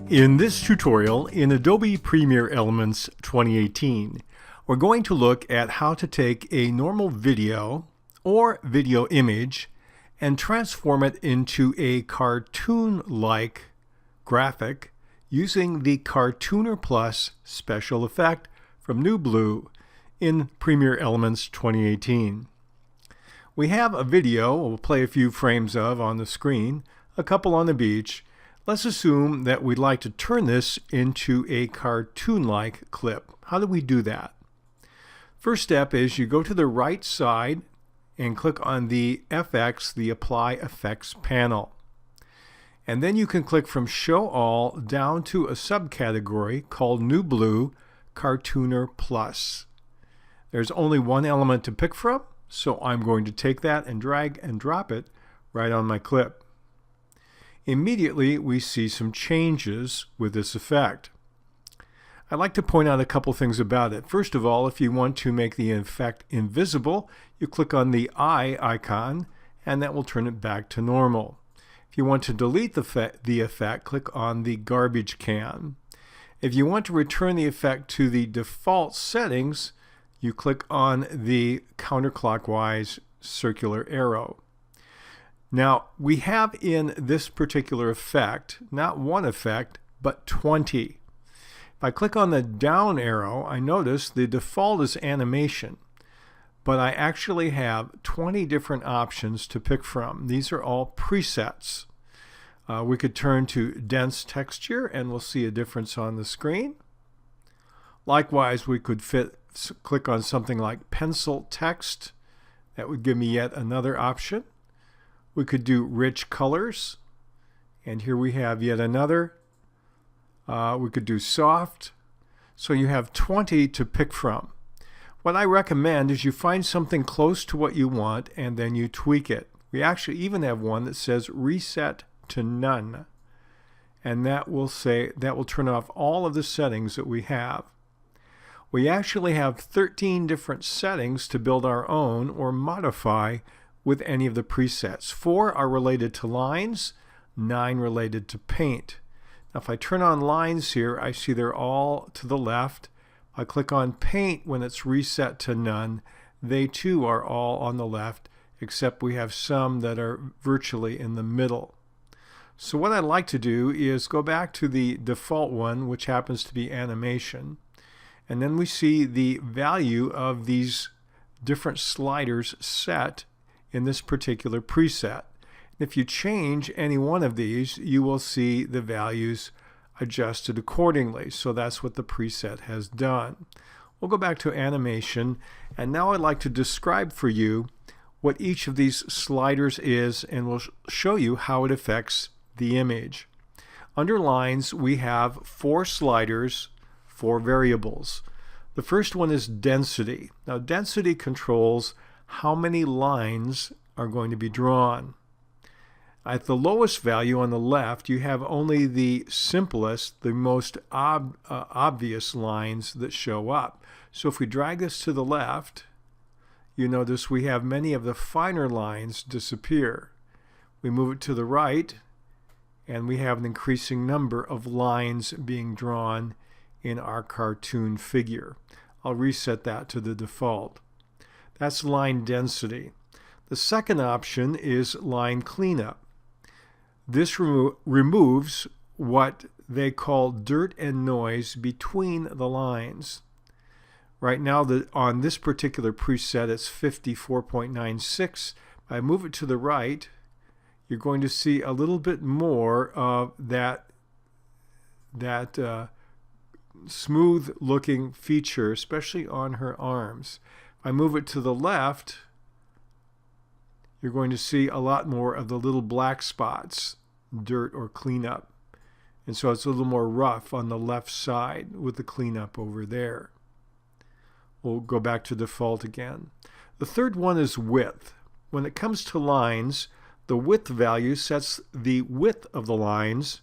In this tutorial in Adobe Premiere Elements 2018, we're going to look at how to take a normal video or video image and transform it into a cartoon-like graphic using the Cartoonr Plus special effect from NewBlue in Premiere Elements 2018. We have a video we'll play a few frames of on the screen, a couple on the beach. Let's assume that we'd like to turn this into a cartoon-like clip. How do we do that? First step is you go to the right side and click on the FX, the Apply Effects panel. And then you can click from Show All down to a subcategory called NewBlue Cartoonr Plus. There's only one element to pick from, so I'm going to take that and drag and drop it right on my clip. Immediately we see some changes with this effect. I'd like to point out a couple things about it. First of all, if you want to make the effect invisible, you click on the eye icon and that will turn it back to normal. If you want to delete the effect, click on the garbage can. If you want to return the effect to the default settings, you click on the counterclockwise circular arrow. Now, we have in this particular effect, not one effect, but 20. If I click on the down arrow, I notice the default is animation, but I actually have 20 different options to pick from. These are all presets. We could turn to dense texture and we'll see a difference on the screen. Likewise, we could click on something like pencil text. That would give me yet another option. We could do rich colors, and here we have yet another. We could do soft. So you have 20 to pick from. What I recommend is you find something close to what you want and then you tweak it. We actually even have one that says reset to none, and that will turn off all of the settings that we have. We actually have 13 different settings to build our own or modify with any of the presets. 4 are related to lines, 9 related to paint. Now if I turn on lines here, I see they're all to the left. I click on paint when it's reset to none. They too are all on the left, except we have some that are virtually in the middle. So what I'd like to do is go back to the default one, which happens to be animation, and then we see the value of these different sliders set in this particular preset. If you change any one of these, you will see the values adjusted accordingly. So that's what the preset has done. We'll go back to animation, and now I'd like to describe for you what each of these sliders is, and we'll show you how it affects the image. Under lines, we have 4 sliders, 4 variables. The first one is density. Now density controls how many lines are going to be drawn. At the lowest value on the left, you have only the simplest, the most obvious lines that show up. So if we drag this to the left, you notice we have many of the finer lines disappear. We move it to the right, and we have an increasing number of lines being drawn in our cartoon figure. I'll reset that to the default. That's line density. The second option is line cleanup. This removes what they call dirt and noise between the lines. Right now on this particular preset it's 54.96. If I move it to the right, you're going to see a little bit more of that smooth looking feature, especially on her arms. If I move it to the left, you're going to see a lot more of the little black spots, dirt or cleanup. And so it's a little more rough on the left side with the cleanup over there. We'll go back to default again. The third one is width. When it comes to lines, the width value sets the width of the lines.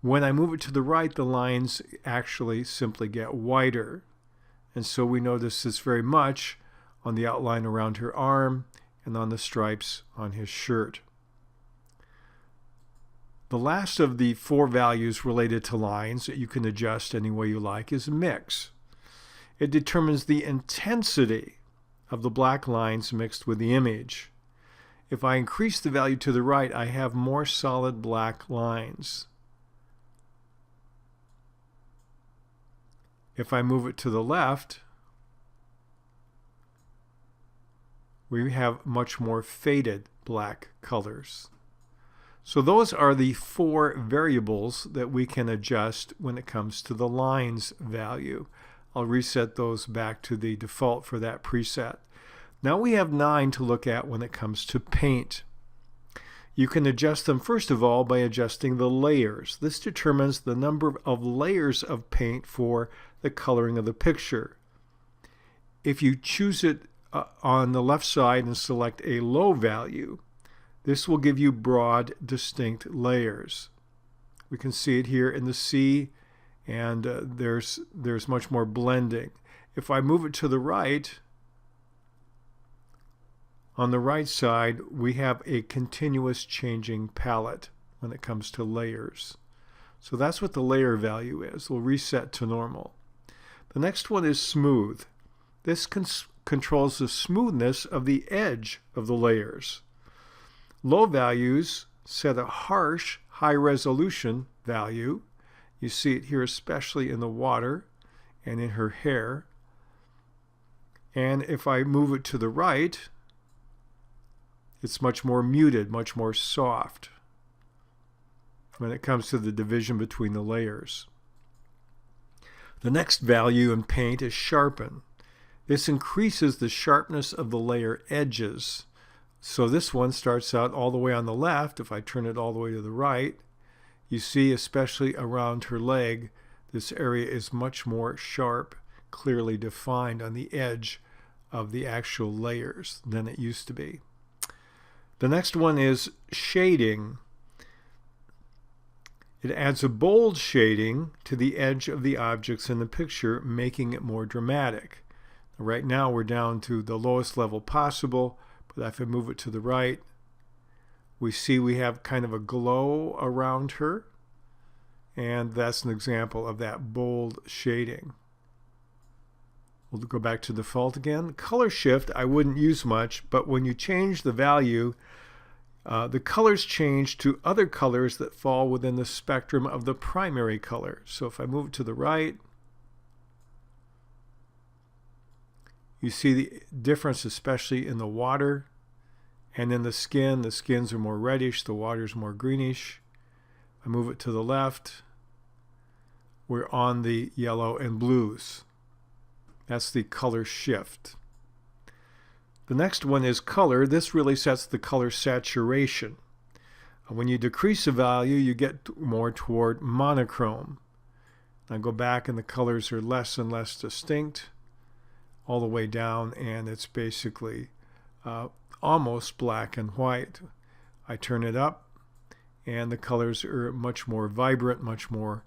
When I move it to the right, the lines actually simply get wider. And so we notice this very much on the outline around her arm and on the stripes on his shirt. The last of the 4 values related to lines that you can adjust any way you like is mix. It determines the intensity of the black lines mixed with the image. If I increase the value to the right, I have more solid black lines. If I move it to the left, we have much more faded black colors. So those are the 4 variables that we can adjust when it comes to the lines value. I'll reset those back to the default for that preset. Now we have 9 to look at when it comes to paint. You can adjust them first of all by adjusting the layers. This determines the number of layers of paint for the coloring of the picture. If you choose it on the left side and select a low value, this will give you broad, distinct layers. We can see it here in the sea, and there's much more blending. If I move it to the right, on the right side, we have a continuous changing palette when it comes to layers. So that's what the layer value is. We'll reset to normal. The next one is smooth. This controls the smoothness of the edge of the layers. Low values set a harsh, high resolution value. You see it here especially in the water and in her hair. And if I move it to the right, it's much more muted, much more soft when it comes to the division between the layers. The next value in paint is sharpen. This increases the sharpness of the layer edges. So this one starts out all the way on the left. If I turn it all the way to the right, you see especially around her leg, this area is much more sharp, clearly defined on the edge of the actual layers than it used to be. The next one is shading. It adds a bold shading to the edge of the objects in the picture, making it more dramatic. Right now we're down to the lowest level possible, but if I move it to the right, we see we have kind of a glow around her, and that's an example of that bold shading. We'll go back to default again. Color shift I wouldn't use much, but when you change the value, the colors change to other colors that fall within the spectrum of the primary color. So if I move it to the right, you see the difference especially in the water and in the skin. The skins are more reddish, the water's more greenish. I move it to the left, we're on the yellow and blues. That's the color shift. The next one is color. This really sets the color saturation. When you decrease the value, you get more toward monochrome. I go back and the colors are less and less distinct all the way down, and it's basically almost black and white. I turn it up, and the colors are much more vibrant, much more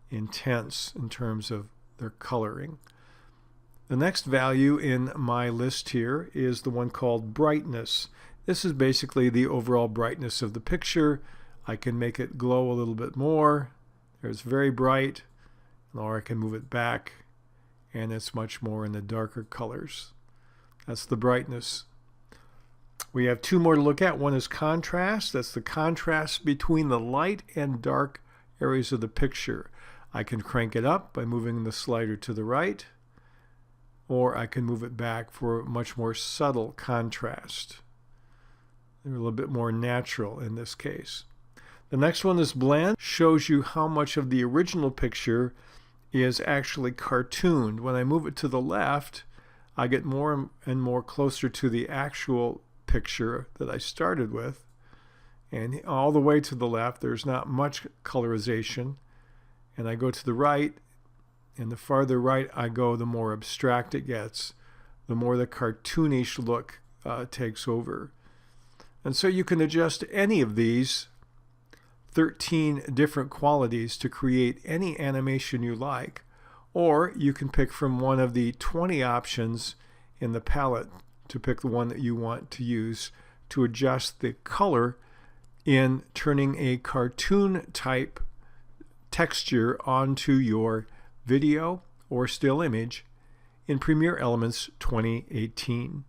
intense in terms of their coloring. The next value in my list here is the one called brightness. This is basically the overall brightness of the picture. I can make it glow a little bit more. It's very bright, or I can move it back, and it's much more in the darker colors. That's the brightness. We have 2 more to look at. One is contrast. That's the contrast between the light and dark areas of the picture. I can crank it up by moving the slider to the right, or I can move it back for much more subtle contrast. They're a little bit more natural in this case. The next one is blend. Shows you how much of the original picture is actually cartooned. When I move it to the left, I get more and more closer to the actual picture that I started with. And all the way to the left, there's not much colorization. And I go to the right, and the farther right I go, the more abstract it gets, the more the cartoonish look takes over. And so you can adjust any of these 13 different qualities to create any animation you like, or you can pick from one of the 20 options in the palette to pick the one that you want to use to adjust the color in turning a cartoon type texture onto your video or still image in Premiere Elements 2018.